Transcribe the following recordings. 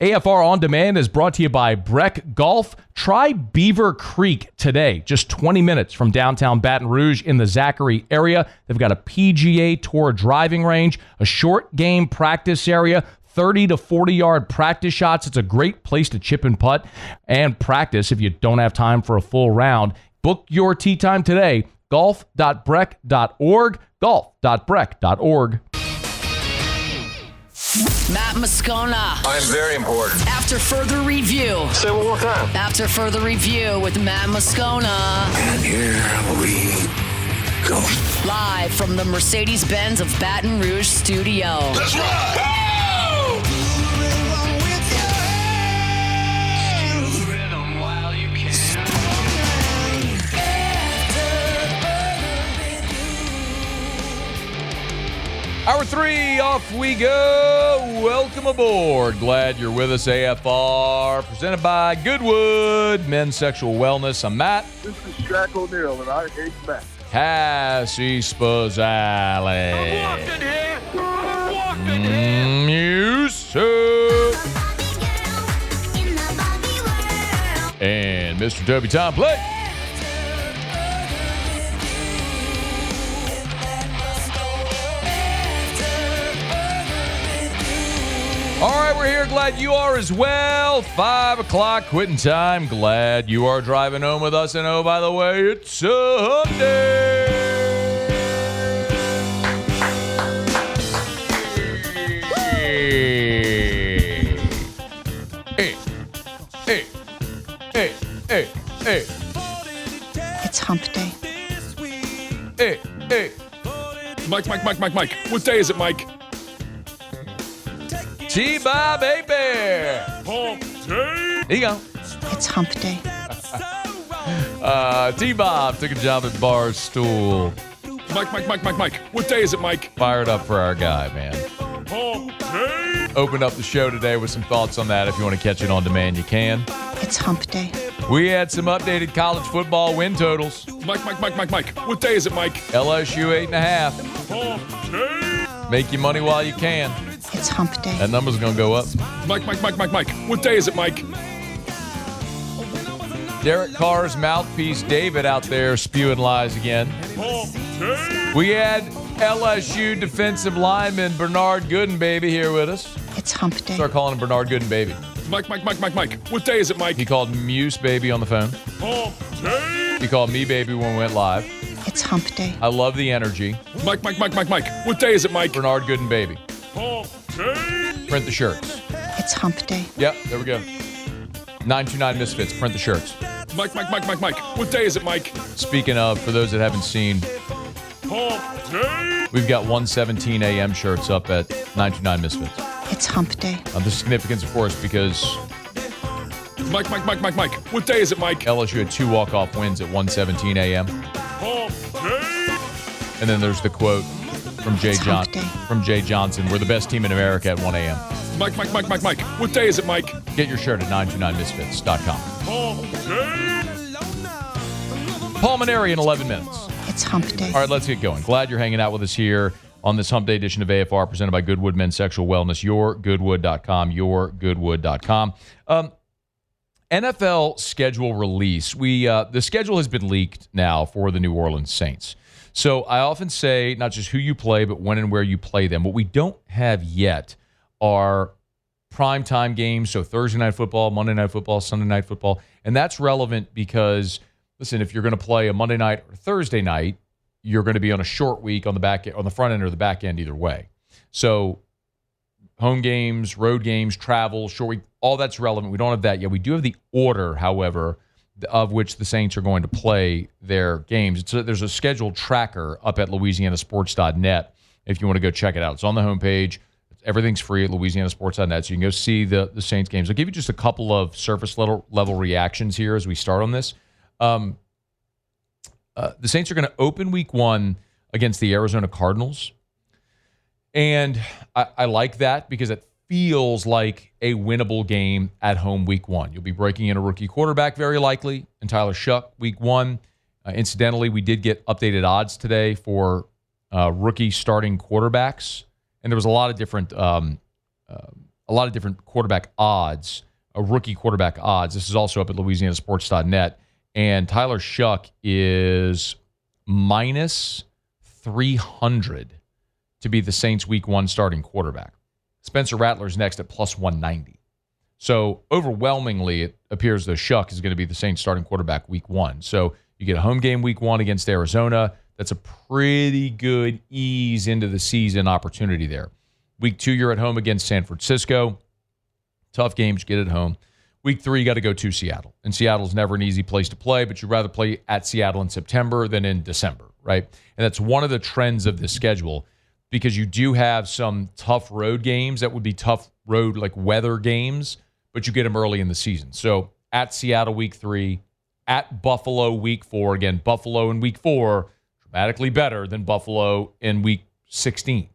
AFR On Demand is brought to you by Breck Golf. Try Beaver Creek today, just 20 minutes from downtown Baton Rouge in the Zachary area. They've got a PGA Tour driving range, a short game practice area, 30 to 40-yard practice shots. It's a great place to chip and putt and practice if you don't have time for a full round. Book your tee time today, golf.breck.org, golf.breck.org. Matt Moscona. I'm very important. After further review. Say it one more time. After further review with Matt Moscona. And here we go. Live from the Mercedes-Benz of Baton Rouge studio. Let's ride! Hour 3, off we go. Welcome aboard. Glad you're with us, AFR. Presented by Goodwood Men's Sexual Wellness. I'm Matt. This is Shaq O'Neal, and I hate Matt. Cassie Spazzale. Music. And Mr. Toby Tom Blake. All right, we're here. Glad you are as well. 5 o'clock quitting time. Glad you are driving home with us. And oh, by the way, it's a hump day. Hey. It's hump day. Hey. Mike. What day is it, Mike? T-Bob, baby. Hump day. There you go. It's hump day. T-Bob took a job at Barstool. Mike. What day is it, Mike? Fired up for our guy, man. Hump day. Opened up the show today with some thoughts on that. If you want to catch it on demand, you can. It's hump day. We had some updated college football win totals. Mike. What day is it, Mike? LSU 8.5. Hump day. Make your money while you can. It's hump day. That number's going to go up. Mike. What day is it, Mike? Derek Carr's mouthpiece, David, out there spewing lies again. Hump day. We had LSU defensive lineman Bernard Gooden, baby, here with us. It's hump day. Start calling him Bernard Gooden, baby. Mike. What day is it, Mike? He called Muse, baby, on the phone. Hump day. He called me, baby, when we went live. It's hump day. I love the energy. Mike. What day is it, Mike? Bernard Gooden, baby. Hump day. Print the shirts. It's hump day. Yep, there we go. 929 Misfits, print the shirts. Mike. What day is it, Mike? Speaking of, for those that haven't seen, Hump day. we've got 1:17 a.m. shirts up at 929 Misfits. It's hump day. The significance, of course, because Mike. What day is it, Mike? LSU had 2 walk-off wins at 1:17 a.m. Hump day. And then there's the quote from Jay It's hump day. Johnson, we're the best team in America at 1 a.m. Mike. What day is it, Mike? Get your shirt at 929misfits.com. Hump day. Paul Mainieri in 11 minutes. It's hump day. All right, let's get going. Glad you're hanging out with us here on this Hump Day edition of AFR presented by Goodwood Men's Sexual Wellness, yourgoodwood.com. NFL schedule release. The schedule has been leaked now for the New Orleans Saints. So I often say not just who you play, but when and where you play them. What we don't have yet are primetime games, so Thursday Night Football, Monday Night Football, Sunday Night Football. And that's relevant because, listen, if you're going to play a Monday night or Thursday night, you're going to be on a short week on the front end or the back end either way. So home games, road games, travel, short week, all that's relevant. We don't have that yet. We do have the order, however, of which the Saints are going to play their games. There's a scheduled tracker up at louisianasports.net if you want to go check it out. It's on the homepage. Everything's free at louisianasports.net, so you can go see the Saints games. I'll give you just a couple of surface level reactions here as we start on this. The Saints are going to open week 1 against the Arizona Cardinals. And I like that because it feels like a winnable game at home week 1. You'll be breaking in a rookie quarterback very likely, and Tyler Shuck week 1. Incidentally, we did get updated odds today for rookie starting quarterbacks. And there was a lot of different a lot of different quarterback odds, rookie quarterback odds. This is also up at louisianasports.net. And Tyler Shuck is minus 300 to be the Saints Week 1 starting quarterback. Spencer Rattler's next at plus 190. So overwhelmingly, it appears that Shuck is going to be the Saints starting quarterback Week 1. So you get a home game Week 1 against Arizona. That's a pretty good ease into the season opportunity there. Week 2, you're at home against San Francisco. Tough games, get at home. Week 3, you got to go to Seattle. And Seattle's never an easy place to play, but you'd rather play at Seattle in September than in December, right? And that's one of the trends of this schedule, because you do have some tough road games that would be tough road, like weather games, but you get them early in the season. So at Seattle Week 3, at Buffalo Week 4. Again, Buffalo in Week 4, dramatically better than Buffalo in Week 16.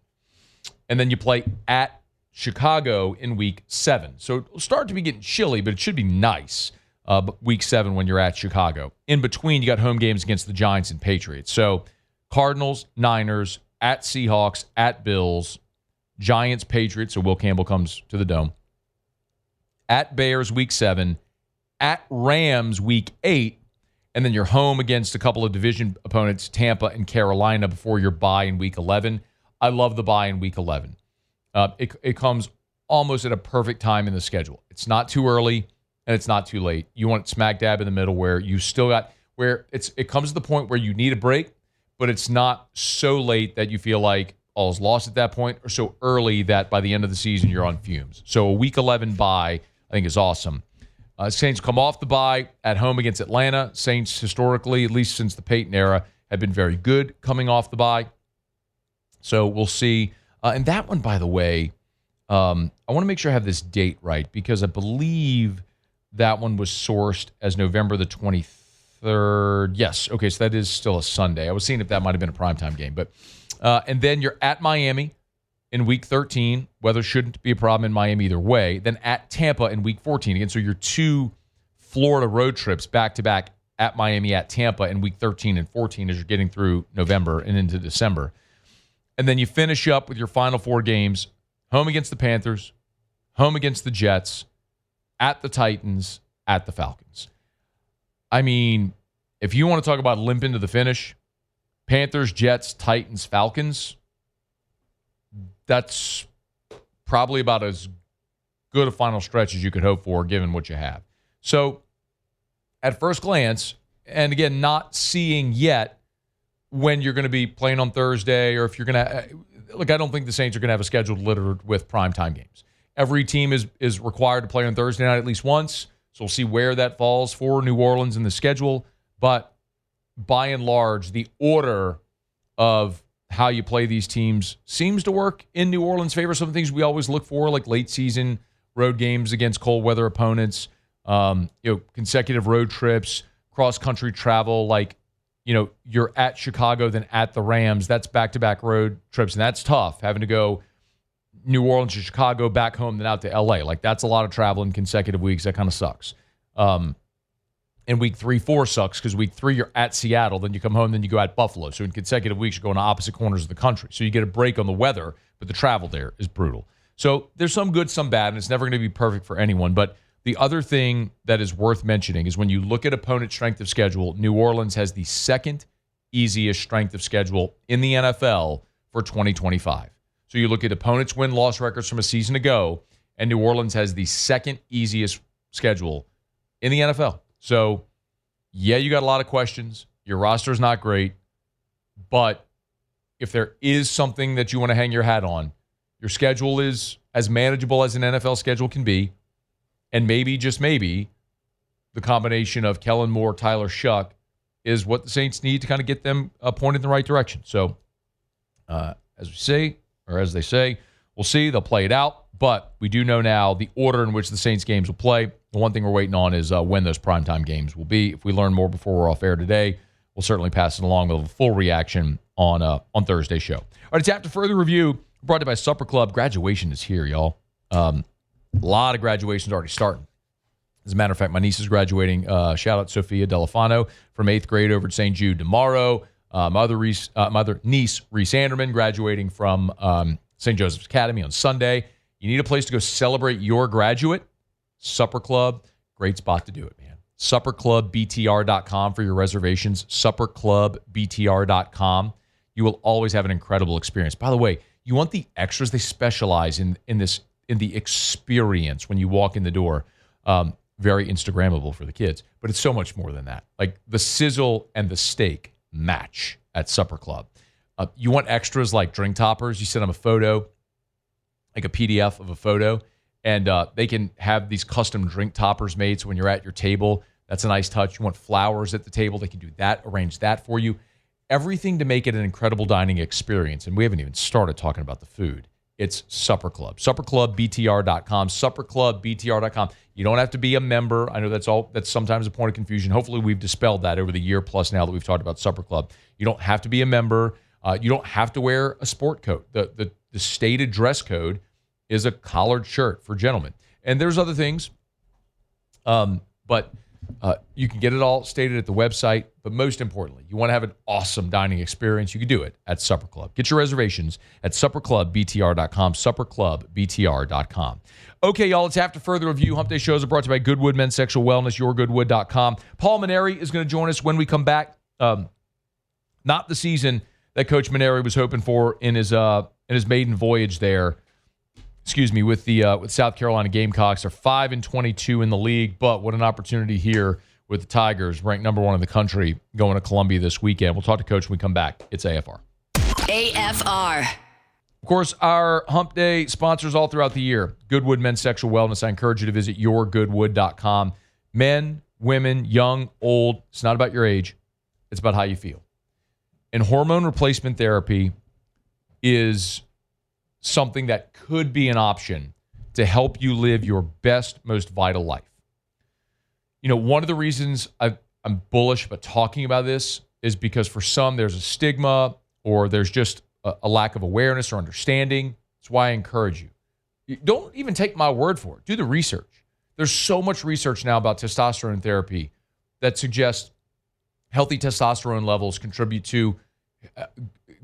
And then you play at Chicago in Week 7. So it'll start to be getting chilly, but it should be nice Week 7 when you're at Chicago. In between, you got home games against the Giants and Patriots. So Cardinals, Niners, at Seahawks, at Bills, Giants, Patriots, so Will Campbell comes to the Dome. At Bears, Week 7. At Rams, Week 8. And then you're home against a couple of division opponents, Tampa and Carolina, before your bye in Week 11. I love the bye in Week 11. It comes almost at a perfect time in the schedule. It's not too early, and it's not too late. You want it smack dab in the middle where you still got, where it comes to the point where you need a break, but it's not so late that you feel like all's lost at that point, or so early that by the end of the season you're on fumes. So a Week 11 bye, I think, is awesome. Saints come off the bye at home against Atlanta. Saints historically, at least since the Peyton era, have been very good coming off the bye. So we'll see. And that one, by the way, I want to make sure I have this date right, because I believe that one was sourced as November the 23rd. Yes. Okay, so that is still a Sunday. I was seeing if that might have been a primetime game. But and then you're at Miami in Week 13. Weather shouldn't be a problem in Miami either way. Then at Tampa in Week 14. Again, so your 2 Florida road trips back-to-back at Miami, at Tampa in Week 13 and 14 as you're getting through November and into December. And then you finish up with your final 4 games, home against the Panthers, home against the Jets, at the Titans, at the Falcons. I mean, if you want to talk about limp into the finish, Panthers, Jets, Titans, Falcons, that's probably about as good a final stretch as you could hope for given what you have. So at first glance, and again, not seeing yet when you're going to be playing on Thursday, or if you're going to look, I don't think the Saints are going to have a schedule littered with primetime games. Every team is required to play on Thursday night at least once, so we'll see where that falls for New Orleans in the schedule. But by and large, the order of how you play these teams seems to work in New Orleans' favor. Some things we always look for, like late season road games against cold weather opponents, consecutive road trips, cross-country travel, like, you're at Chicago, then at the Rams. That's back-to-back road trips, and that's tough, having to go New Orleans to Chicago, back home, then out to L.A. Like, that's a lot of travel in consecutive weeks. That kind of sucks. And Week 3, 4 sucks, because Week 3, you're at Seattle, then you come home, then you go at Buffalo. So in consecutive weeks, you're going to opposite corners of the country. So you get a break on the weather, but the travel there is brutal. So there's some good, some bad, and it's never going to be perfect for anyone. But the other thing that is worth mentioning is when you look at opponent strength of schedule, New Orleans has the second easiest strength of schedule in the NFL for 2025. So you look at opponents' win-loss records from a season ago, and New Orleans has the second easiest schedule in the NFL. So, yeah, you got a lot of questions. Your roster's not great. But if there is something that you want to hang your hat on, your schedule is as manageable as an NFL schedule can be. And maybe, just maybe, the combination of Kellen Moore, Tyler Shuck is what the Saints need to kind of get them pointed in the right direction. So, as they say, we'll see. They'll play it out. But we do know now the order in which the Saints games will play. The one thing we're waiting on is when those primetime games will be. If we learn more before we're off air today, we'll certainly pass it along with a full reaction on Thursday's show. All right, it's After Further Review, brought to you by Supper Club. Graduation is here, y'all. A lot of graduations already starting. As a matter of fact, my niece is graduating. Shout out Sophia Delafano from 8th grade over at St. Jude tomorrow. My other niece, Reese Anderman, graduating from St. Joseph's Academy on Sunday. You need a place to go celebrate your graduate? Supper Club, great spot to do it, man. SupperClubBTR.com for your reservations. SupperClubBTR.com. You will always have an incredible experience. By the way, you want the extras? They specialize in the experience when you walk in the door. Very Instagrammable for the kids, but it's so much more than that. Like the sizzle and the steak match at Supper Club. You want extras like drink toppers? You send them a photo, like a PDF of a photo, and they can have these custom drink toppers made. So when you're at your table, that's a nice touch. You want flowers at the table? They can do that, arrange that for you. Everything to make it an incredible dining experience. And we haven't even started talking about the food. It's Supper Club. SupperClubBTR.com. SupperClubBTR.com. You don't have to be a member. I know that's sometimes a point of confusion. Hopefully we've dispelled that over the year plus now that we've talked about Supper Club. You don't have to be a member. You don't have to wear a sport coat. The stated dress code is a collared shirt for gentlemen. And there's other things, but you can get it all stated at the website. But most importantly, you want to have an awesome dining experience, you can do it at Supper Club. Get your reservations at SupperClubBTR.com, SupperClubBTR.com. Okay, y'all, it's After Further Review. Hump Day shows are brought to you by Goodwood Men's Sexual Wellness, YourGoodwood.com. Paul Mainieri is going to join us when we come back. Not the season that Coach Mainieri was hoping for in his maiden voyage there. With South Carolina Gamecocks. Are 5-22 in the league, but what an opportunity here with the Tigers, ranked number 1 in the country, going to Columbia this weekend. We'll talk to Coach when we come back. It's AFR. AFR. Of course, our Hump Day sponsors all throughout the year. Goodwood Men's Sexual Wellness. I encourage you to visit YourGoodwood.com. Men, women, young, old. It's not about your age. It's about how you feel. And hormone replacement therapy is something that could be an option to help you live your best, most vital life. You know, one of the reasons I'm bullish about talking about this is because for some, there's a stigma or there's just a lack of awareness or understanding. That's why I encourage you. Don't even take my word for it. Do the research. There's so much research now about testosterone therapy that suggests healthy testosterone levels contribute to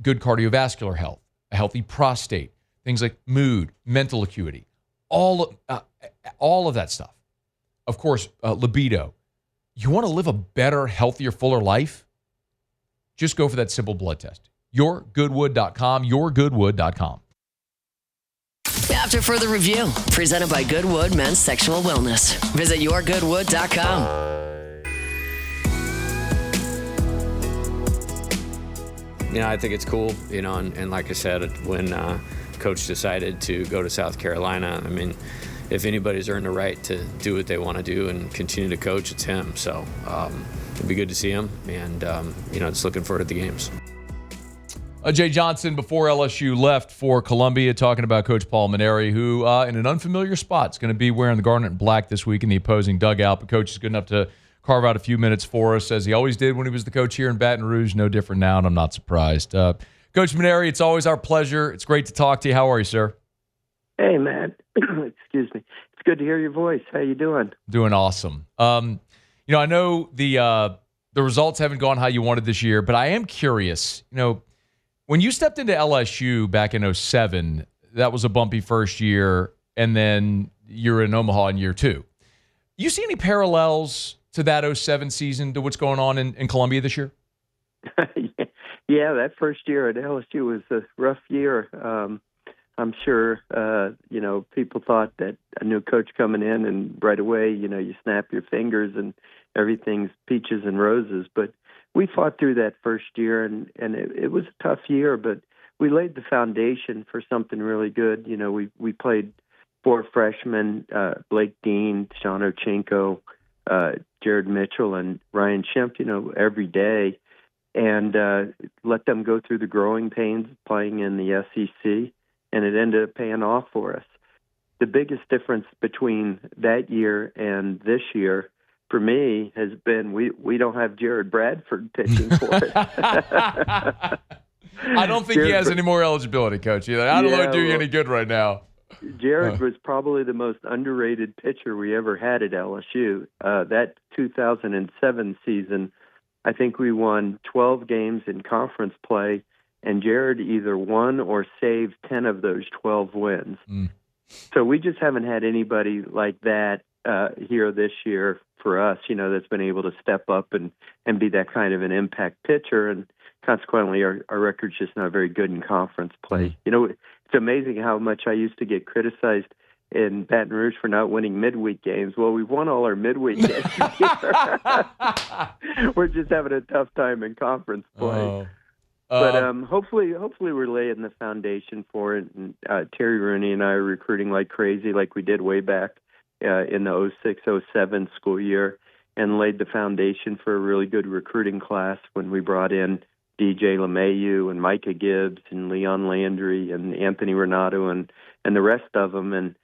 good cardiovascular health, a healthy prostate, things like mood, mental acuity, all of that stuff. Of course, libido. You want to live a better, healthier, fuller life? Just go for that simple blood test. YourGoodwood.com, YourGoodwood.com. After Further Review, presented by Goodwood Men's Sexual Wellness. Visit YourGoodwood.com. You know, I think it's cool, you know, and like I said, when Coach decided to go to South Carolina, I mean, if anybody's earned the right to do what they want to do and continue to coach, it's him. So it'd be good to see him, and, you know, just looking forward to the games. Jay Johnson, before LSU left for Columbia, talking about Coach Paul Mainieri, who in an unfamiliar spot is going to be wearing the garnet and black this week in the opposing dugout. But Coach is good enough to carve out a few minutes for us, as he always did when he was the coach here in Baton Rouge. No different now, and I'm not surprised. Coach Mainieri, it's always our pleasure. It's great to talk to you. How are you, sir? Hey, man. Excuse me. It's good to hear your voice. How you doing? Doing awesome. You know, I know the results haven't gone how you wanted this year, but I am curious. You know, when you stepped into LSU back in 2007, that was a bumpy first year, and then you're in Omaha in year 2. You see any parallels to that 2007 season to what's going on in Columbia this year? Yeah, that first year at LSU was a rough year. I'm sure, you know, people thought that a new coach coming in and right away, you know, you snap your fingers and everything's peaches and roses. But we fought through that first year, and it was a tough year, but we laid the foundation for something really good. You know, we played 4 freshmen, Blake Dean, Sean Ochenko, Jared Mitchell, and Ryan Schimpf, you know, every day, and let them go through the growing pains of playing in the SEC, and it ended up paying off for us. The biggest difference between that year and this year, for me, has been we don't have Jared Bradford pitching for us. I don't think he has any more eligibility, Coach, either. I don't know do you any good right now. Jared was probably the most underrated pitcher we ever had at LSU. That 2007 season, I think we won 12 games in conference play, and Jared either won or saved 10 of those 12 wins. So we just haven't had anybody like that here this year for us, that's been able to step up and be that kind of an impact pitcher. And consequently, our record's just not very good in conference play. It's amazing how much I used to get criticized in Baton Rouge for not winning midweek games. Well, we've won all our midweek games here. We're just having a tough time in conference play. But hopefully we're laying the foundation for it. And Terry Rooney and I are recruiting like crazy, like we did way back in the 06-07 school year, and laid the foundation for a really good recruiting class when we brought in DJ LeMahieu and Micah Gibbs and Leon Landry and Anthony Renato and the rest of them. And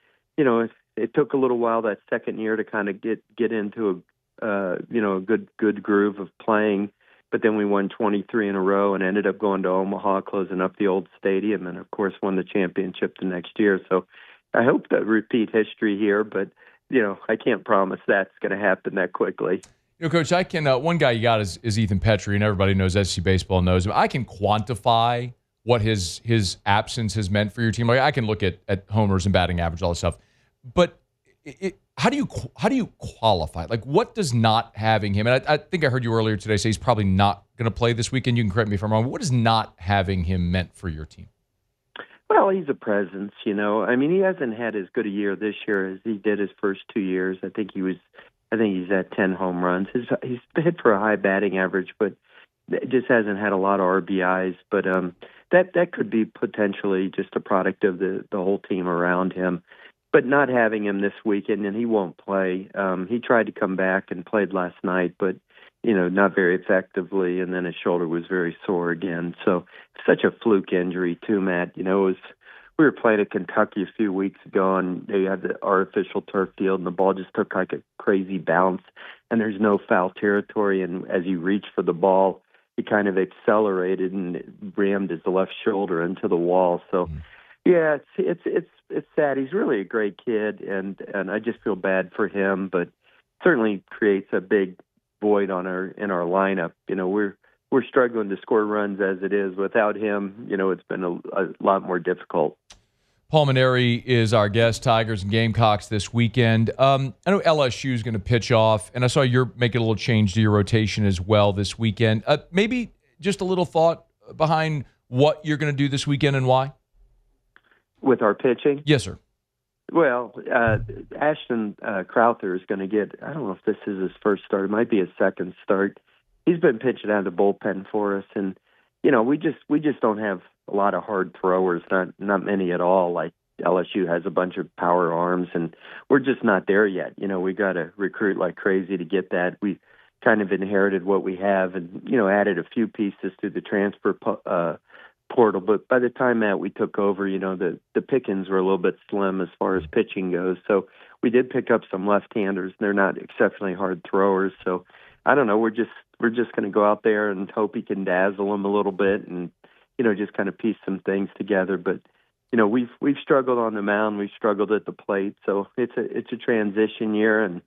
it took a little while that second year to kind of get into a good groove of playing. But then we won 23 in a row and ended up going to Omaha, closing up the old stadium, and of course won the championship the next year. So I hope to repeat history here, but I can't promise that's going to happen that quickly. Coach, I can. One guy you got is Ethan Petrie, and everybody knows SC baseball knows him. I can quantify what his absence has meant for your team. Like I can look at homers and batting average, all this stuff, but how do you qualify? Like, what does not having him? And I think I heard you earlier today say he's probably not going to play this weekend. You can correct me if I'm wrong. But what does not having him meant for your team? Well, he's a presence. He hasn't had as good a year this year as he did his first 2 years. I think he's at 10 home runs. He's hit for a high batting average, but just hasn't had a lot of RBIs. But that could be potentially just a product of the whole team around him. But not having him this weekend, and he won't play. He tried to come back and played last night, but not very effectively, and then his shoulder was very sore again. So such a fluke injury too, Matt. We were playing at Kentucky a few weeks ago, and they had the artificial turf field, and the ball just took like a crazy bounce, and there's no foul territory. And as he reached for the ball, he kind of accelerated and rammed his left shoulder into the wall. So. Yeah, it's sad. He's really a great kid, and I just feel bad for him, but certainly creates a big void in our lineup. We're struggling to score runs as it is. Without him, it's been a lot more difficult. Paul Mainieri is our guest, Tigers and Gamecocks this weekend. I know LSU is going to pitch off, and I saw you're making a little change to your rotation as well this weekend. Maybe just a little thought behind what you're going to do this weekend and why? With our pitching? Yes, sir. Well, Ashton Crowther is going to get, I don't know if this is his first start. It might be his second start. He's been pitching out of the bullpen for us, and, we just don't have a lot of hard throwers, not many at all. Like LSU has a bunch of power arms, and we're just not there yet. We got to recruit like crazy to get that. We kind of inherited what we have and, added a few pieces to the transfer portal, but by the time that we took over, the pickings were a little bit slim as far as pitching goes. So we did pick up some left-handers. They're not exceptionally hard throwers. So I don't know. We're just going to go out there and hope he can dazzle them a little bit, and just kind of piece some things together. But we've struggled on the mound. We've struggled at the plate. So it's a transition year, and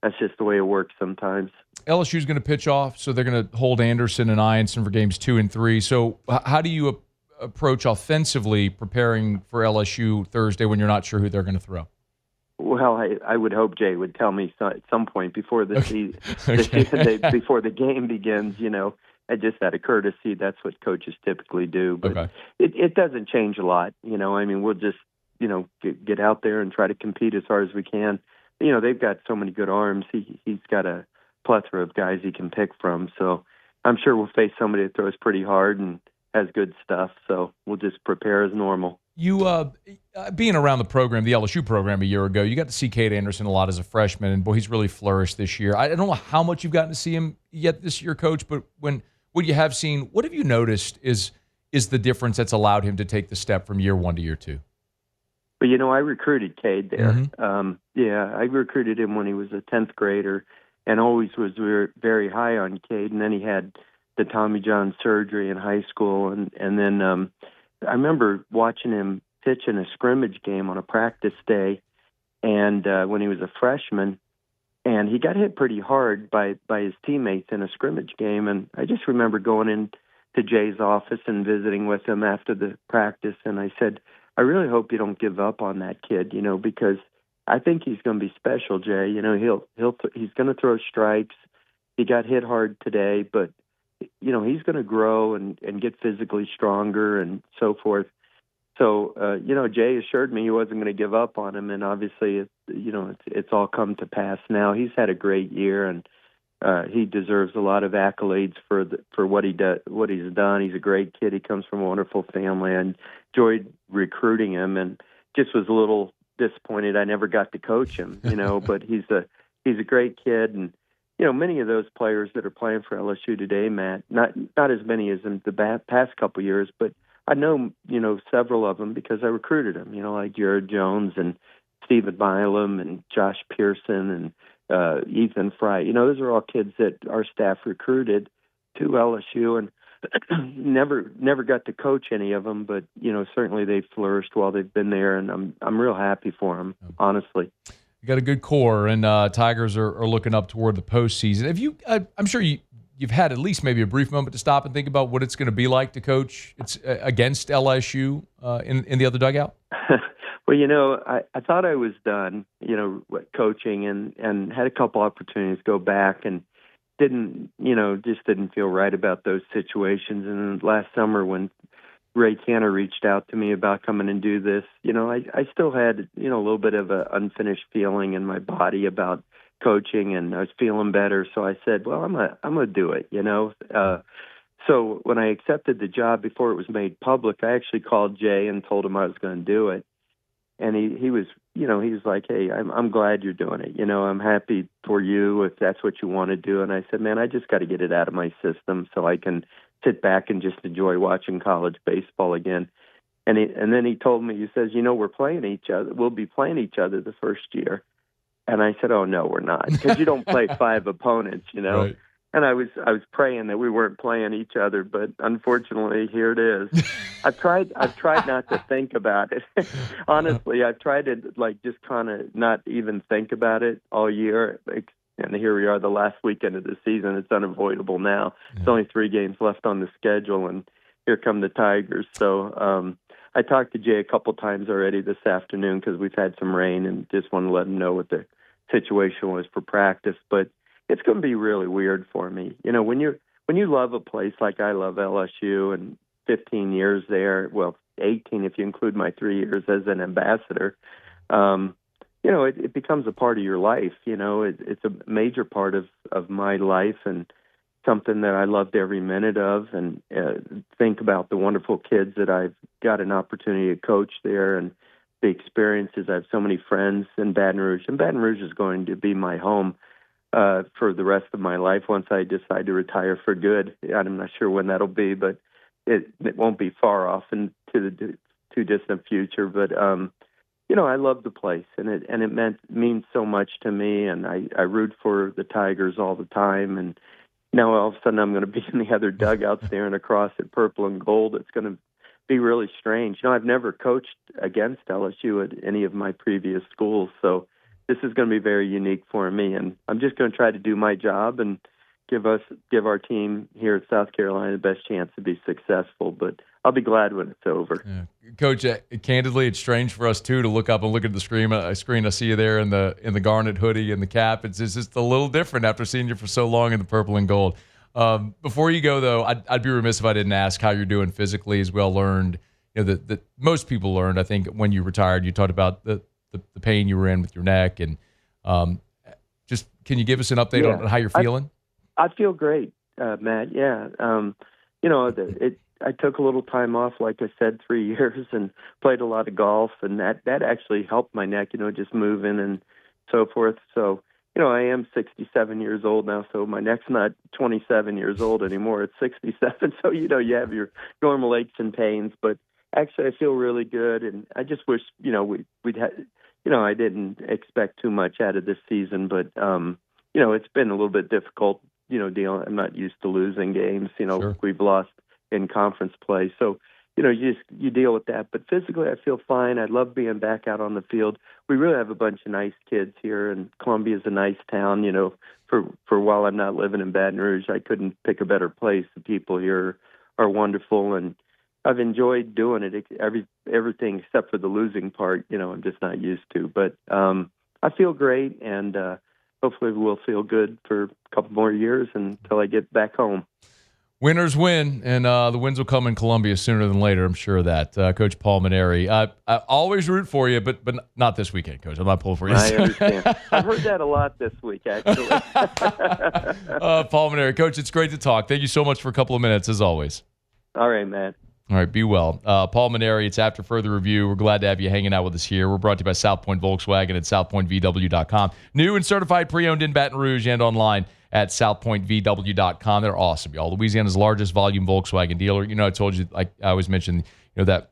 that's just the way it works sometimes. LSU's going to pitch off, so they're going to hold Anderson and Ianson for games 2 and 3. So how do you approach offensively preparing for LSU Thursday when you're not sure who they're going to throw? Well, I would hope Jay would tell me at some point before the season, before the game begins. Just out of courtesy, that's what coaches typically do. But it doesn't change a lot. We'll just get out there and try to compete as hard as we can. They've got so many good arms. He's got a plethora of guys he can pick from. So I'm sure we'll face somebody that throws pretty hard and has good stuff. So we'll just prepare as normal. You, being around the program, the LSU program a year ago, you got to see Cade Anderson a lot as a freshman, and boy, he's really flourished this year. I don't know how much you've gotten to see him yet this year, Coach, but what you have seen, what have you noticed is the difference that's allowed him to take the step from year 1 to year 2? But, I recruited Cade there. Mm-hmm. I recruited him when he was a 10th grader and always was very high on Cade. And then he had the Tommy John surgery in high school. And then I remember watching him pitch in a scrimmage game on a practice day and when he was a freshman. And he got hit pretty hard by his teammates in a scrimmage game. And I just remember going in to Jay's office and visiting with him after the practice. And I said, I really hope you don't give up on that kid, because I think he's going to be special, Jay. He's going to throw strikes. He got hit hard today, but he's going to grow and get physically stronger and so forth. So, Jay assured me he wasn't going to give up on him, and obviously, it's all come to pass now. He's had a great year, and he deserves a lot of accolades for what he's done. He's a great kid. He comes from a wonderful family. I enjoyed recruiting him, and just was a little disappointed I never got to coach him. But he's a great kid, and many of those players that are playing for LSU today, Matt, not as many as in the past couple of years, but I know several of them because I recruited them. Like Jared Jones and Stephen Milam and Josh Pearson and Ethan Fry. Those are all kids that our staff recruited to LSU, and never got to coach any of them, but certainly they've flourished while they've been there, and I'm real happy for them, honestly. You got a good core, and Tigers are looking up toward the postseason. Have you? I'm sure you've had at least maybe a brief moment to stop and think about what it's going to be like to coach against LSU in the other dugout. Well, I thought I was done, coaching, and had a couple opportunities to go back, and didn't feel right about those situations. And then last summer when Ray Tanner reached out to me about coming and do this, I still had, a little bit of an unfinished feeling in my body about coaching, and I was feeling better. So I said, well, I'm gonna do it, So when I accepted the job before it was made public, I actually called Jay and told him I was going to do it. And he was like, hey, I'm glad you're doing it. I'm happy for you if that's what you want to do. And I said, man, I just got to get it out of my system so I can sit back and just enjoy watching college baseball again. And then he told me, he says, we're playing each other. We'll be playing each other the first year. And I said, oh, no, we're not, because you don't play 5 opponents, Right. And I was praying that we weren't playing each other, but unfortunately, here it is. I've tried not to think about it. Honestly, I've tried to just kind of not even think about it all year. And here we are, the last weekend of the season. It's unavoidable now. Yeah. There's only 3 games left on the schedule, and here come the Tigers. So I talked to Jay a couple times already this afternoon because we've had some rain, and just want to let him know what the situation was for practice. But it's going to be really weird for me. When you love a place like I love LSU, and 15 years there, well, 18 if you include my 3 years as an ambassador, it becomes a part of your life. It's a major part of my life, and something that I loved every minute of, and think about the wonderful kids that I've got an opportunity to coach there, and the experiences. I have so many friends in Baton Rouge, and Baton Rouge is going to be my home for the rest of my life once I decide to retire for good. I'm not sure when that'll be, but it won't be far off into the too distant future. But I love the place, and it means so much to me, and I root for the Tigers all the time. And now all of a sudden I'm going to be in the other dugout staring across at purple and gold. It's going to be really strange. I've never coached against LSU at any of my previous schools, so this is going to be very unique for me, and I'm just going to try to do my job and give our team here at South Carolina the best chance to be successful. But I'll be glad when it's over. Yeah. Coach, candidly, it's strange for us too to look up and look at the screen. I see you there in the garnet hoodie and the cap. It's just a little different after seeing you for so long in the purple and gold. Before you go, though, I'd be remiss if I didn't ask how you're doing physically. As well learned, that most people learned. I think when you retired, you talked about the pain you were in with your neck, and just can you give us an update on how you're feeling? I feel great, Matt. Yeah, I took a little time off, like I said, 3 years, and played a lot of golf, and that actually helped my neck. just moving and so forth. So I am 67 years old now, so my neck's not 27 years old anymore. It's 67. So you have your normal aches and pains, but actually I feel really good, and I just wish we'd had. I didn't expect too much out of this season, but it's been a little bit difficult. Dealing. I'm not used to losing games. Sure. We've lost in conference play, so you deal with that. But physically, I feel fine. I love being back out on the field. We really have a bunch of nice kids here, and Columbia's a nice town. For while I'm not living in Baton Rouge, I couldn't pick a better place. The people here are wonderful, and I've enjoyed doing it. Everything except for the losing part, I'm just not used to. But I feel great, and hopefully we'll feel good for a couple more years until I get back home. Winners win, and the wins will come in Columbia sooner than later. I'm sure of that. Coach Paul Mainieri. I always root for you, but not this weekend, Coach. I'm not pulling for you. I understand. I've heard that a lot this week, actually. Paul Mainieri. Coach, it's great to talk. Thank you so much for a couple of minutes, as always. All right, Matt. All right, be well. Paul Mainieri, it's After Further Review. We're glad to have you hanging out with us here. We're brought to you by South Point Volkswagen at southpointvw.com. New and certified pre-owned in Baton Rouge and online at southpointvw.com. They're awesome, y'all. Louisiana's largest volume Volkswagen dealer. I told you, like I always mentioned, that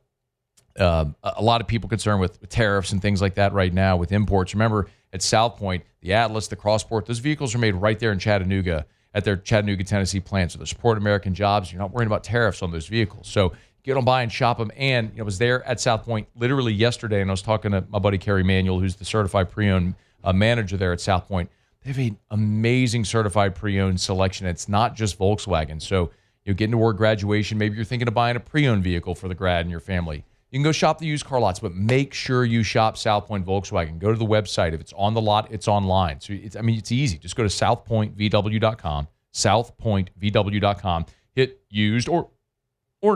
a lot of people concerned with tariffs and things like that right now with imports. Remember, at South Point, the Atlas, the Crossport, those vehicles are made right there in Chattanooga at their Chattanooga, Tennessee plant. So they support American jobs. You're not worrying about tariffs on those vehicles. So get on by and shop them. And I was there at South Point literally yesterday, and I was talking to my buddy Kerry Manuel, who's the certified pre-owned manager there at South Point. They have an amazing certified pre-owned selection. It's not just Volkswagen. So getting toward graduation, maybe you're thinking of buying a pre-owned vehicle for the grad in your family. You can go shop the used car lots, but make sure you shop South Point Volkswagen. Go to the website. If it's on the lot, it's online. So it's easy. Just go to southpointvw.com, southpointvw.com. Hit used or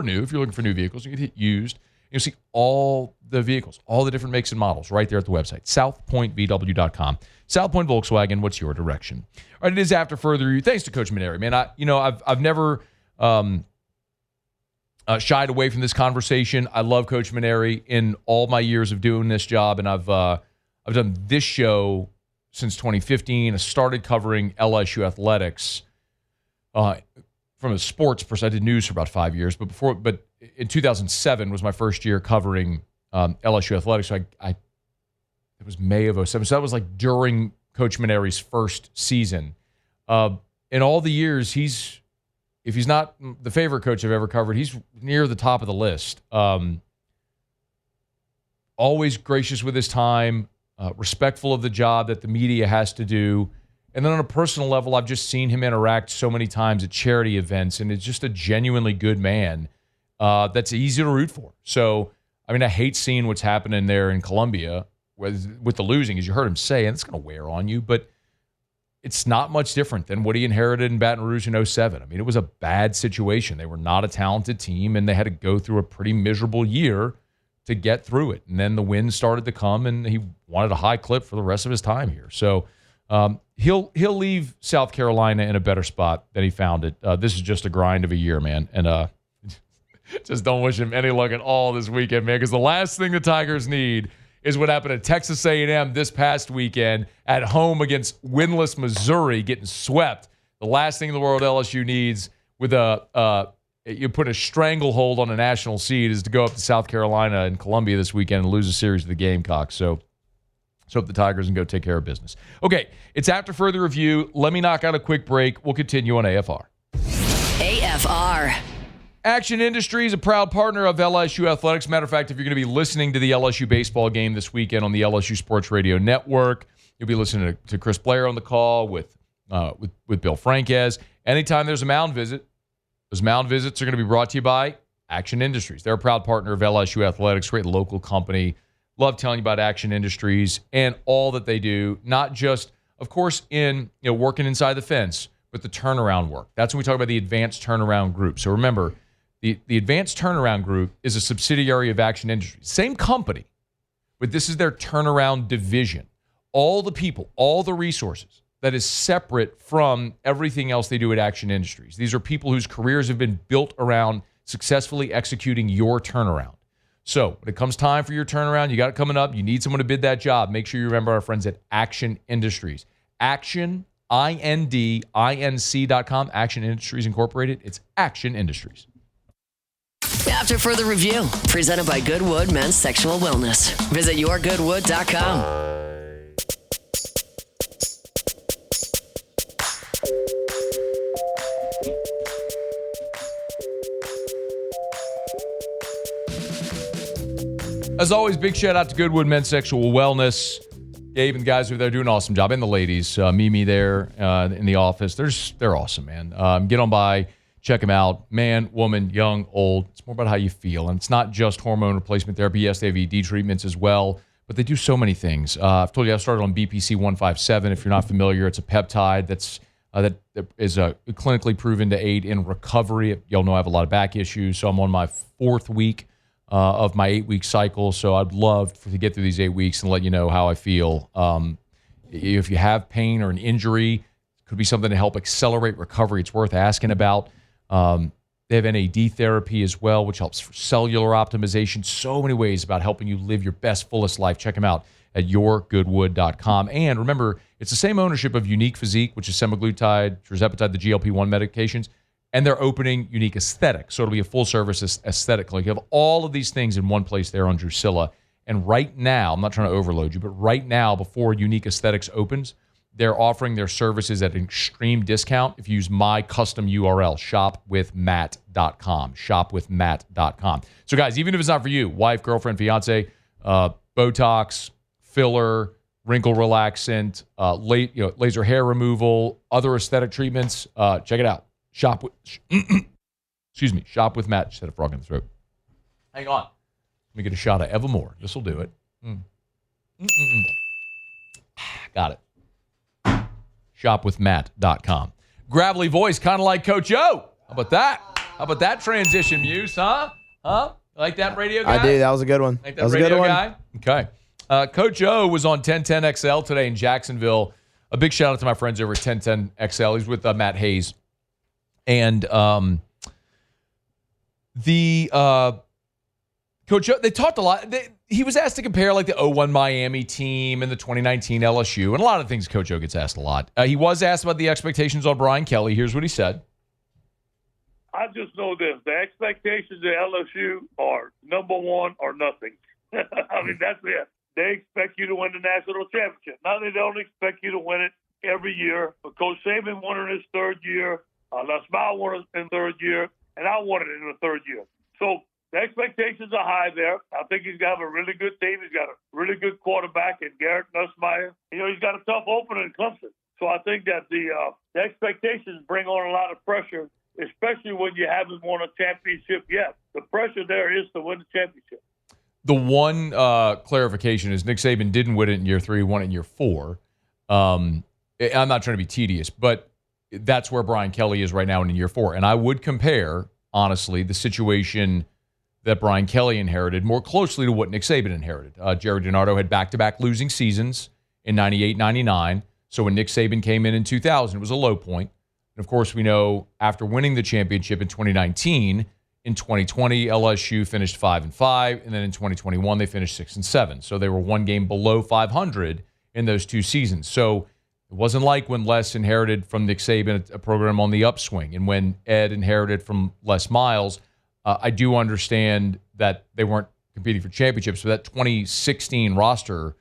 new if you're looking for new vehicles. You can hit used. You'll see all the vehicles, all the different makes and models right there at the website, southpointvw.com. South Point Volkswagen, what's your direction? All right, it is After Further Review. Thanks to Coach Mainieri, man. I've never shied away from this conversation. I love Coach Mainieri in all my years of doing this job, and I've done this show since 2015. I started covering LSU athletics from a sports perspective. I did news for about 5 years, but in 2007 was my first year covering LSU athletics. So it was May of 2007. So that was like during Coach Mainieri's first season. In all the years, if he's not the favorite coach I've ever covered, he's near the top of the list. Always gracious with his time, respectful of the job that the media has to do. And then on a personal level, I've just seen him interact so many times at charity events, and it's just a genuinely good man that's easy to root for. So, I hate seeing what's happening there in Columbia with the losing, as you heard him say, and it's going to wear on you, but it's not much different than what he inherited in Baton Rouge in 2007. It was a bad situation. They were not a talented team, and they had to go through a pretty miserable year to get through it. And then the wins started to come, and he wanted a high clip for the rest of his time here. So he'll leave South Carolina in a better spot than he found it. This is just a grind of a year, man. And just don't wish him any luck at all this weekend, man, because the last thing the Tigers need is what happened at Texas A&M this past weekend at home against winless Missouri, getting swept. The last thing in the world LSU needs with you put a stranglehold on a national seed is to go up to South Carolina and Columbia this weekend and lose a series to the Gamecocks. So let's hope the Tigers can go take care of business. Okay, it's After Further Review. Let me knock out a quick break. We'll continue on AFR. AFR. Action Industries, a proud partner of LSU Athletics. Matter of fact, if you're going to be listening to the LSU baseball game this weekend on the LSU Sports Radio Network, you'll be listening to Chris Blair on the call with Bill Franquez. Anytime there's a mound visit, those mound visits are going to be brought to you by Action Industries. They're a proud partner of LSU Athletics, great local company. Love telling you about Action Industries and all that they do, not just, of course, in working inside the fence, but the turnaround work. That's when we talk about the Advanced Turnaround Group. So remember, the Advanced Turnaround Group is a subsidiary of Action Industries. Same company, but this is their turnaround division. All the people, all the resources that is separate from everything else they do at Action Industries. These are people whose careers have been built around successfully executing your turnaround. So when it comes time for your turnaround, you got it coming up, you need someone to bid that job, make sure you remember our friends at Action Industries. Action, INDINC.com, Action Industries Incorporated. It's Action Industries. After Further Review, presented by Goodwood Men's Sexual Wellness. Visit yourgoodwood.com. As always, big shout out to Goodwood Men's Sexual Wellness. Gabe and the guys over there do an awesome job. And the ladies, Mimi there in the office, they're awesome, man. Get on by, Check them out. Man, woman, young, old. It's more about how you feel. And it's not just hormone replacement therapy. Yes, they have ED treatments as well, but they do so many things. I've told you I started on BPC 157. If you're not familiar, it's a peptide that is clinically proven to aid in recovery. Y'all know I have a lot of back issues, so I'm on my 4th week of my 8-week cycle. So I'd love to get through these 8 weeks and let you know how I feel. If you have pain or an injury, it could be something to help accelerate recovery. It's worth asking about. They have NAD therapy as well, which helps for cellular optimization. So many ways about helping you live your best, fullest life. Check them out at yourgoodwood.com. And remember, it's the same ownership of Unique Physique, which is semaglutide, tirzepatide, the GLP-1 medications, and they're opening Unique Aesthetics. So it'll be a full-service aesthetic clinic. You have all of these things in one place there on Drusilla. And right now, I'm not trying to overload you, but right now, before Unique Aesthetics opens, they're offering their services at an extreme discount if you use my custom URL, shopwithmatt.com, shopwithmatt.com. So guys, even if it's not for you, wife, girlfriend, fiance, Botox, filler, wrinkle relaxant, laser hair removal, other aesthetic treatments, check it out. Shop with Matt. Just had a frog in the throat. Hang on. Let me get a shot of Evermore. This will do it. Got it. Shopwithmatt.com. Gravelly voice, kind of like Coach O. How about that? How about that transition, Muse, huh? Like that radio guy? I do. That was a good one. Like that was a good one? Guy? Okay. Coach O was on 1010XL today in Jacksonville. A big shout out to my friends over at 1010XL. He's with Matt Hayes. And Coach O, they talked a lot. He was asked to compare like the 01 Miami team and the 2019 LSU, and a lot of things Coach O gets asked a lot. He was asked about the expectations on Brian Kelly. Here's what he said. I just know this. The expectations at LSU are number one or nothing. I mean, that's it. They expect you to win the national championship. Now they don't expect you to win it every year. But Coach Saban won it in his 3rd year. Les Miles won it in the 3rd year. And I won it in the 3rd year. So the expectations are high there. I think he's got a really good team. He's got a really good quarterback in Garrett Nussmeier. He's got a tough opener in Clemson. So I think that the expectations bring on a lot of pressure, especially when you haven't won a championship yet. The pressure there is to win the championship. The one clarification is Nick Saban didn't win it in year 3, he won it in year 4. I'm not trying to be tedious, but that's where Brian Kelly is right now in year 4. And I would compare, honestly, the situation that Brian Kelly inherited more closely to what Nick Saban inherited. Jerry DiNardo had back-to-back losing seasons in 98, 99. So when Nick Saban came in 2000, it was a low point. And of course, we know after winning the championship in 2019, in 2020, LSU finished 5-5, and then in 2021, they finished 6-7. So they were one game below 500 in those 2 seasons. So it wasn't like when Les inherited from Nick Saban a program on the upswing, and when Ed inherited from Les Miles. I do understand that they weren't competing for championships, but that 2016 roster,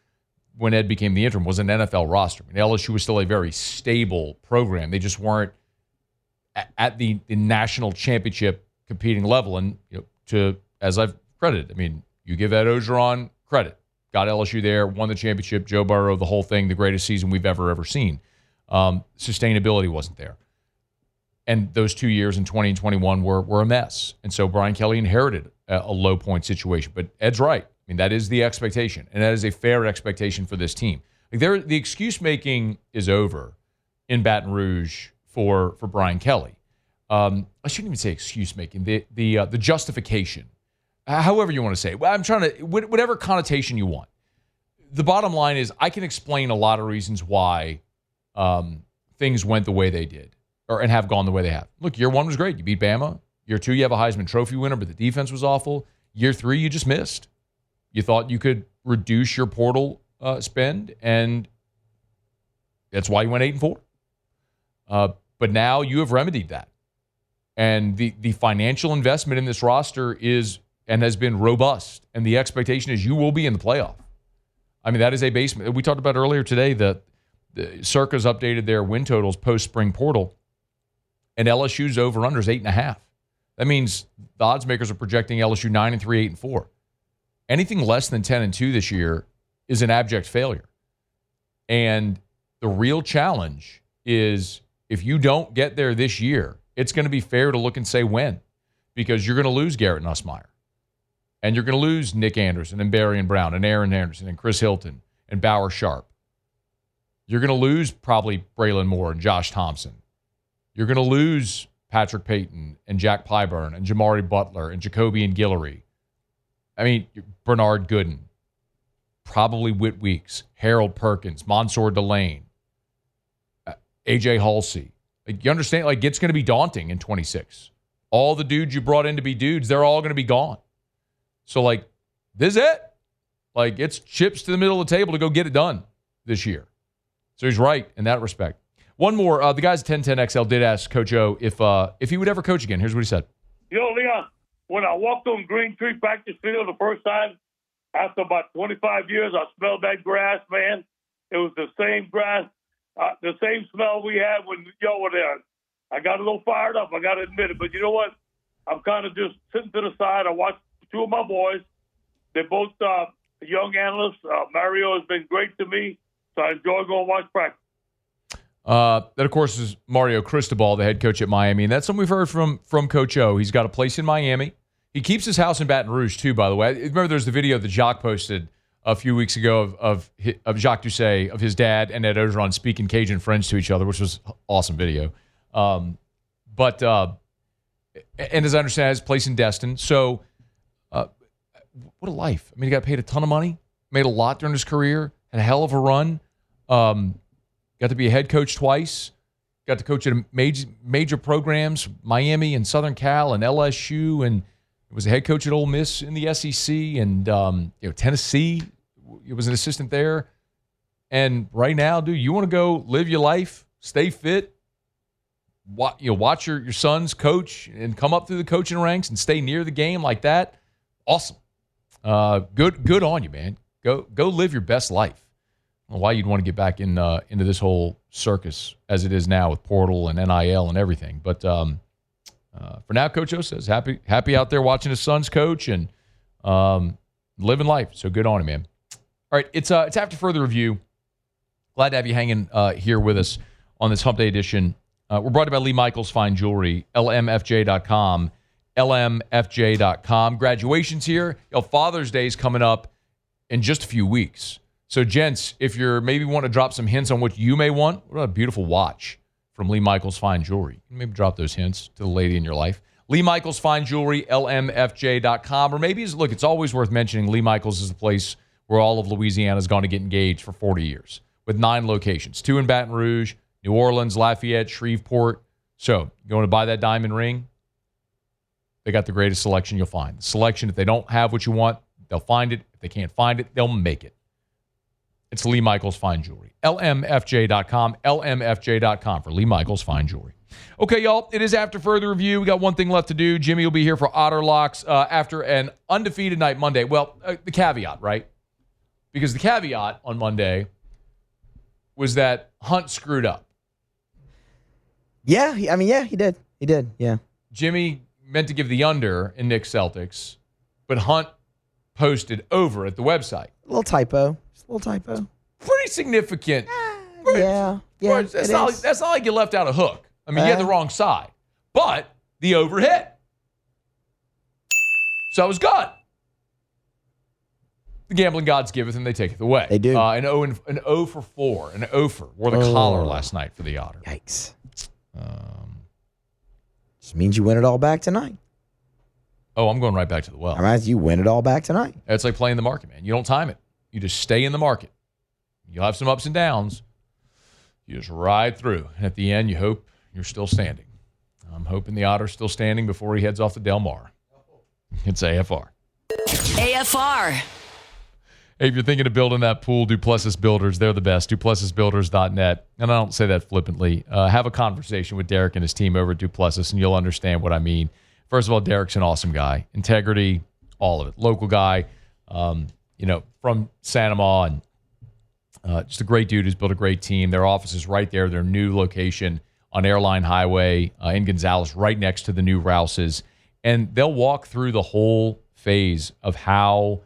when Ed became the interim, was an NFL roster. I mean, LSU was still a very stable program. They just weren't at the national championship competing level. And as I've credited, I mean, you give Ed Orgeron credit. Got LSU there, won the championship, Joe Burrow, the whole thing, the greatest season we've ever seen. Sustainability wasn't there. And those 2 years in 20 and 21 were a mess. And so Brian Kelly inherited a low point situation. But Ed's right. I mean, that is the expectation. And that is a fair expectation for this team. Like the excuse making is over in Baton Rouge for Brian Kelly. I shouldn't even say excuse making. The justification, however you want to say it. I'm trying to, whatever connotation you want. The bottom line is I can explain a lot of reasons why things went the way they did. And have gone the way they have. Look, year 1 was great. You beat Bama. Year 2, you have a Heisman Trophy winner, but the defense was awful. Year 3, you just missed. You thought you could reduce your portal spend, and that's why you went 8-4. But now you have remedied that. And the financial investment in this roster is and has been robust. And the expectation is you will be in the playoff. I mean, that is a basement. We talked about earlier today that the Circa's updated their win totals post-spring portal. And LSU's over-under is 8.5. That means the odds makers are projecting LSU 9-3, 8-4. Anything less than 10-2 this year is an abject failure. And the real challenge is if you don't get there this year, it's going to be fair to look and say when, because you're going to lose Garrett Nussmeier. And you're going to lose Nick Anderson and Barry and Brown and Aaron Anderson and Chris Hilton and Bauer Sharp. You're going to lose probably Braylon Moore and Josh Thompson. You're going to lose Patrick Payton and Jack Pyburn and Jamari Butler and Jacoby and Guillory. I mean, Bernard Gooden, probably Whit Weeks, Harold Perkins, Mansour Delane, AJ Halsey. Like, you understand? Like, it's going to be daunting in 26. All the dudes you brought in to be dudes, they're all going to be gone. So, like, this is it. Like, it's chips to the middle of the table to go get it done this year. So he's right in that respect. One more. The guys at 1010XL did ask Coach O if he would ever coach again. Here's what he said. Leon, when I walked on Green Tree practice field the first time, after about 25 years, I smelled that grass, man. It was the same grass, the same smell we had when y'all were there. I got a little fired up, I got to admit it. But you know what? I'm kind of just sitting to the side. I watched two of my boys. They're both young analysts. Mario has been great to me, so I enjoy going to watch practice. That, of course, is Mario Cristobal, the head coach at Miami. And that's something we've heard from Coach O. He's got a place in Miami. He keeps his house in Baton Rouge, too, by the way. I remember there's the video that Jacques posted a few weeks ago of Jacques Doucet, of his dad and Ed Orgeron speaking Cajun French to each other, which was an awesome video. And as I understand, his place in Destin. So, what a life. I mean, he got paid a ton of money, made a lot during his career, had a hell of a run. Got to be a head coach twice. Got to coach at major programs, Miami and Southern Cal and LSU, and was a head coach at Ole Miss in the SEC and Tennessee. He was an assistant there. And right now, dude, you want to go live your life, stay fit, watch your sons coach and come up through the coaching ranks and stay near the game like that. Awesome. Good on you, man. Go live your best life. I don't know why you'd want to get back into this whole circus as it is now with portal and NIL and everything. But for now, Coach O says happy out there watching his sons coach and living life. So good on him, man. All right, it's after further review. Glad to have you hanging here with us on this Hump Day edition. We're brought to you by Lee Michaels Fine Jewelry, lmfj.com, lmfj.com. Graduation's here. Father's Day is coming up in just a few weeks. So, gents, if you're maybe want to drop some hints on what you may want, what about a beautiful watch from Lee Michaels Fine Jewelry? Maybe drop those hints to the lady in your life. Lee Michaels Fine Jewelry, lmfj.com. Or maybe, it's always worth mentioning Lee Michaels is the place where all of Louisiana's gone to get engaged for 40 years with 9 locations, 2 in Baton Rouge, New Orleans, Lafayette, Shreveport. So, you want to buy that diamond ring? They got the greatest selection you'll find. The selection, if they don't have what you want, they'll find it. If they can't find it, they'll make it. It's Lee Michaels Fine Jewelry. lmfj.com, lmfj.com for Lee Michaels Fine Jewelry. Okay, y'all, it is after further review. We got one thing left to do. Jimmy will be here for Otter Locks after an undefeated night Monday. Well, the caveat, right? Because the caveat on Monday was that Hunt screwed up. Yeah, he did. He did, yeah. Jimmy meant to give the under in Knicks Celtics, but Hunt posted over at the website. A little typo. Pretty significant. Yeah. That's not like you left out a hook. I mean, you had the wrong side. But the overhit. So I was good. The gambling gods giveth and they taketh away. They do. An 0 for 4. An offer wore the collar last night for the Otter. Yikes. Just means you win it all back tonight. Oh, I'm going right back to the well. All right, you win it all back tonight. It's like playing the market, man. You don't time it. You just stay in the market. You'll have some ups and downs. You just ride through. And at the end, you hope you're still standing. I'm hoping the Otter's still standing before he heads off to Del Mar. It's AFR. AFR. Hey, if you're thinking of building that pool, Duplessis Builders, they're the best. DuplessisBuilders.net. And I don't say that flippantly. Have a conversation with Derek and his team over at Duplessis, and you'll understand what I mean. First of all, Derek's an awesome guy. Integrity, all of it. Local guy, from Santa Ma, and just a great dude who's built a great team. Their office is right there, their new location on Airline Highway in Gonzales, right next to the new Rouse's. And they'll walk through the whole phase of how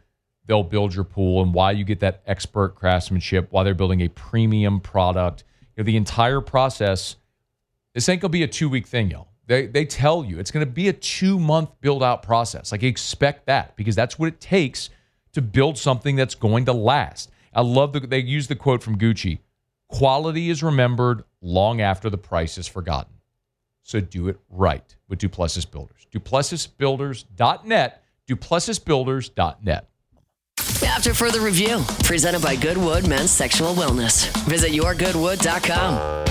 they'll build your pool and why you get that expert craftsmanship, why they're building a premium product. The entire process, this ain't going to be a 2-week thing, y'all. They tell you it's going to be a 2-month build-out process. Like, expect that, because that's what it takes to build something that's going to last. I love they use the quote from Gucci: "Quality is remembered long after the price is forgotten." So do it right with Duplessis Builders. DuplessisBuilders.net. DuplessisBuilders.net. After further review, presented by Goodwood Men's Sexual Wellness. Visit yourgoodwood.com.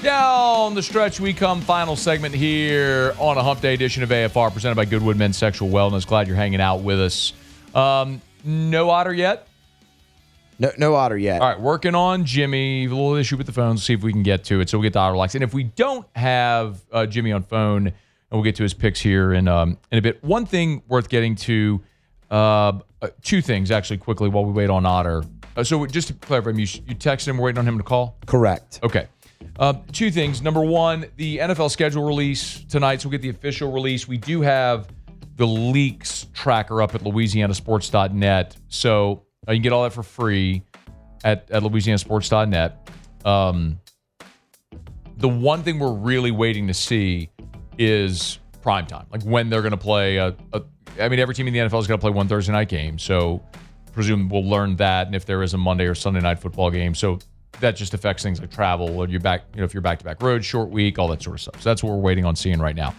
Down the stretch we come. Final segment here on a Hump Day edition of AFR, presented by Goodwood Men's Sexual Wellness. Glad you're hanging out with us. No Otter yet? No Otter yet. All right, working on Jimmy. A little issue with the phone. See if we can get to it. So we'll get to Otter Locks. And if we don't have Jimmy on phone, and we'll get to his picks here in a bit. One thing worth getting to, two things actually quickly while we wait on Otter. So just to clarify, you texted him, we're waiting on him to call? Correct. Okay. Two things. Number one, the NFL schedule release tonight, so we'll get the official release. We do have the leaks tracker up at louisianasports.net, so you can get all that for free at louisianasports.net. The one thing we're really waiting to see is primetime, like when they're going to play. Every team in the NFL is going to play one Thursday night game, so presume we'll learn that, and if there is a Monday or Sunday night football game. So that just affects things like travel, or if you're back-to-back road, short week, all that sort of stuff. So that's what we're waiting on seeing right now.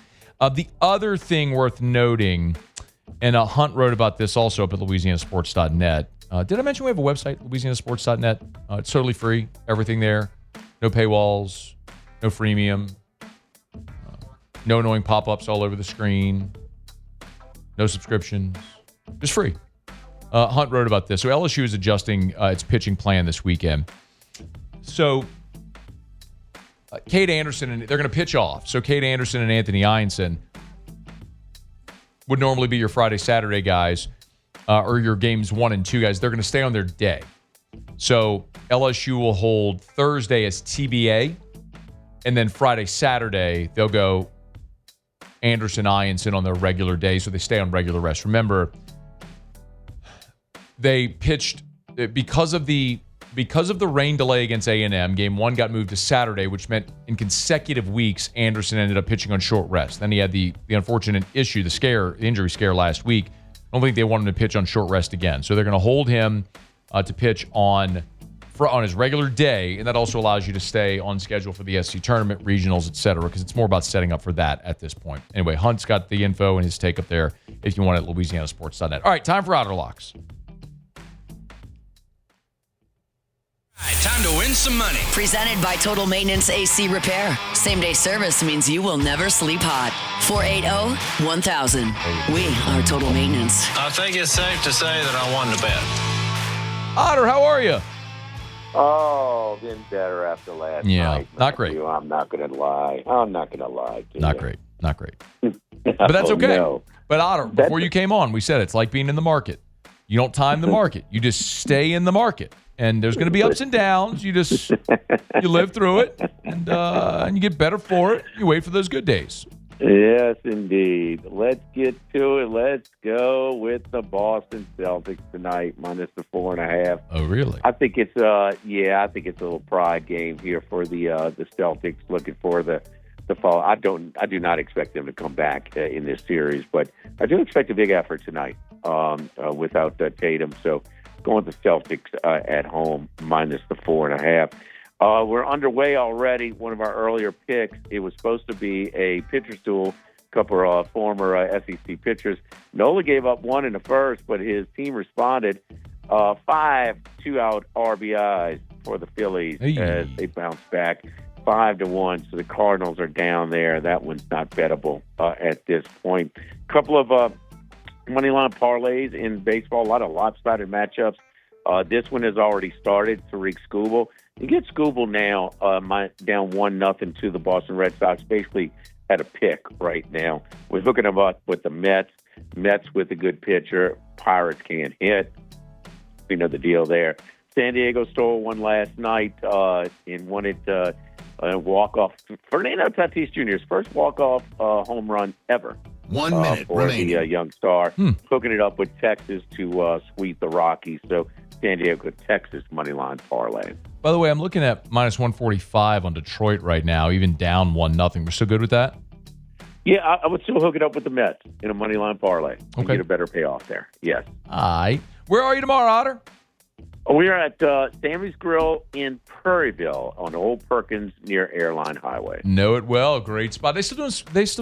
The other thing worth noting, and Hunt wrote about this also up at louisianasports.net. Did I mention we have a website, louisianasports.net? It's totally free. Everything there. No paywalls, no freemium, no annoying pop-ups all over the screen, no subscriptions, just free. Hunt wrote about this. So LSU is adjusting its pitching plan this weekend. So Cade Anderson, and they're going to pitch off. So Cade Anderson and Anthony Ianson would normally be your Friday, Saturday guys, or your games 1 and 2 guys. They're going to stay on their day. So LSU will hold Thursday as TBA, and then Friday, Saturday, they'll go Anderson, Ianson on their regular day, so they stay on regular rest. Remember, they pitched because of the rain delay against A&M. Game 1 got moved to Saturday, which meant in consecutive weeks, Anderson ended up pitching on short rest. Then he had the unfortunate issue, the injury scare last week. I don't think they want him to pitch on short rest again. So they're going to hold him to pitch on his regular day, and that also allows you to stay on schedule for the SC tournament, regionals, etc., because it's more about setting up for that at this point. Anyway, Hunt's got the info and his take up there if you want it at louisianasports.net. All right, time for Otter Locks. Time to win some money. Presented by Total Maintenance AC Repair. Same-day service means you will never sleep hot. 480-1000. We are Total Maintenance. I think it's safe to say that I won the bet. Otter, how are you? Oh, getting better after last night. Not great. I'm not going to lie. Not great. But that's okay. No. But Otter, before you came on, we said it's like being in the market. You don't time the market. You just stay in the market. And there's going to be ups and downs. You live through it, and you get better for it. You wait for those good days. Yes, indeed. Let's get to it. Let's go with the Boston Celtics tonight, minus the 4.5. Oh, really? I think it's a little pride game here for the Celtics, looking for the fall. I do not expect them to come back in this series, but I do expect a big effort tonight without Tatum. So going with the Celtics at home, minus the 4.5. We're underway already. One of our earlier picks, it was supposed to be a pitcher's duel. A couple of former SEC pitchers. Nola gave up one in the first, but his team responded. 5 2-out RBIs for the Phillies as they bounced back 5-1. So the Cardinals are down there. That one's not bettable at this point. A couple of money line parlays in baseball, a lot of lopsided matchups. This one has already started. Tariq Skubal. You get Skubal now down 1-0 to the Boston Red Sox, basically at a pick right now. We're hooking them up with the Mets. Mets with a good pitcher. Pirates can't hit. You know the deal there. San Diego stole one last night and won it walk-off. Fernando Tatis Jr.'s first walk-off home run ever 1 minute for remaining. the young star, hooking it up with Texas to sweep the Rockies. So San Diego, Texas money line parlay. By the way, I'm looking at minus 145 on Detroit right now, even down 1-0. We're still good with that? Yeah, I would still hook it up with the Mets in a money line parlay and Okay. get a better payoff there. Yes. All right. Where are you tomorrow, Otter? We are at Sammy's Grill in Prairieville on Old Perkins near Airline Highway. Know it well. Great spot. They still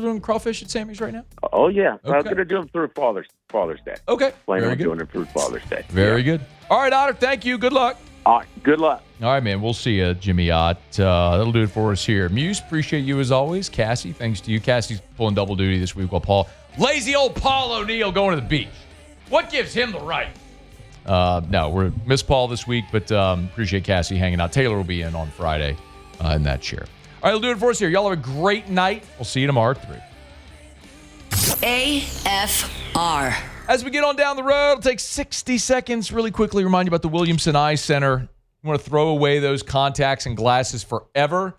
doing crawfish at Sammy's right now? Oh, yeah. I was Okay. going to do them through Father's Day. Okay. Plan Very on good. doing it through Father's Day. Very good. All right, Otter. Thank you. Good luck. All right. Good luck. All right, man. We'll see you, Jimmy Ott. That'll do it for us here. Muse, appreciate you as always. Cassie, thanks to you. Cassie's pulling double duty this week while lazy old Paul O'Neill going to the beach. What gives him the right? No, we're miss Paul this week, but appreciate Cassie hanging out. Taylor will be in on Friday in that chair. All right, we'll do it for us here. Y'all have a great night. We'll see you tomorrow at 3. AFR. As we get on down the road, it'll take 60 seconds. Really quickly remind you about the Williamson Eye Center. You want to throw away those contacts and glasses forever?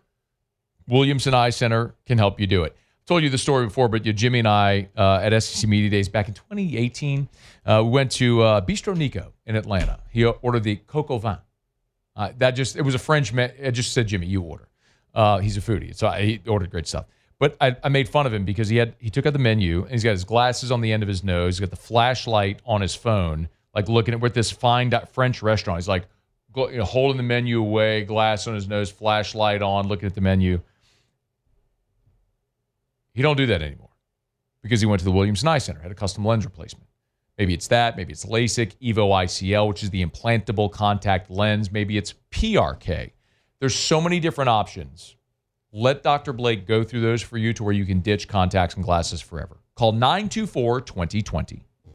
Williamson Eye Center can help you do it. I told you the story before, but Jimmy and I at SEC Media Days back in 2018, we went to Bistro Nico in Atlanta. He ordered the Coco Vin. It was a French man. It just said, Jimmy, you order. He's a foodie, so he ordered great stuff. But I made fun of him because he took out the menu and he's got his glasses on the end of his nose. He's got the flashlight on his phone, like looking at this fine French restaurant. He's like holding the menu away, glass on his nose, flashlight on, looking at the menu. He don't do that anymore because he went to the Williamson Eye Center, had a custom lens replacement. Maybe it's that. Maybe it's LASIK, EVO ICL, which is the implantable contact lens. Maybe it's PRK. There's so many different options. Let Dr. Blake go through those for you to where you can ditch contacts and glasses forever. Call 924-2020.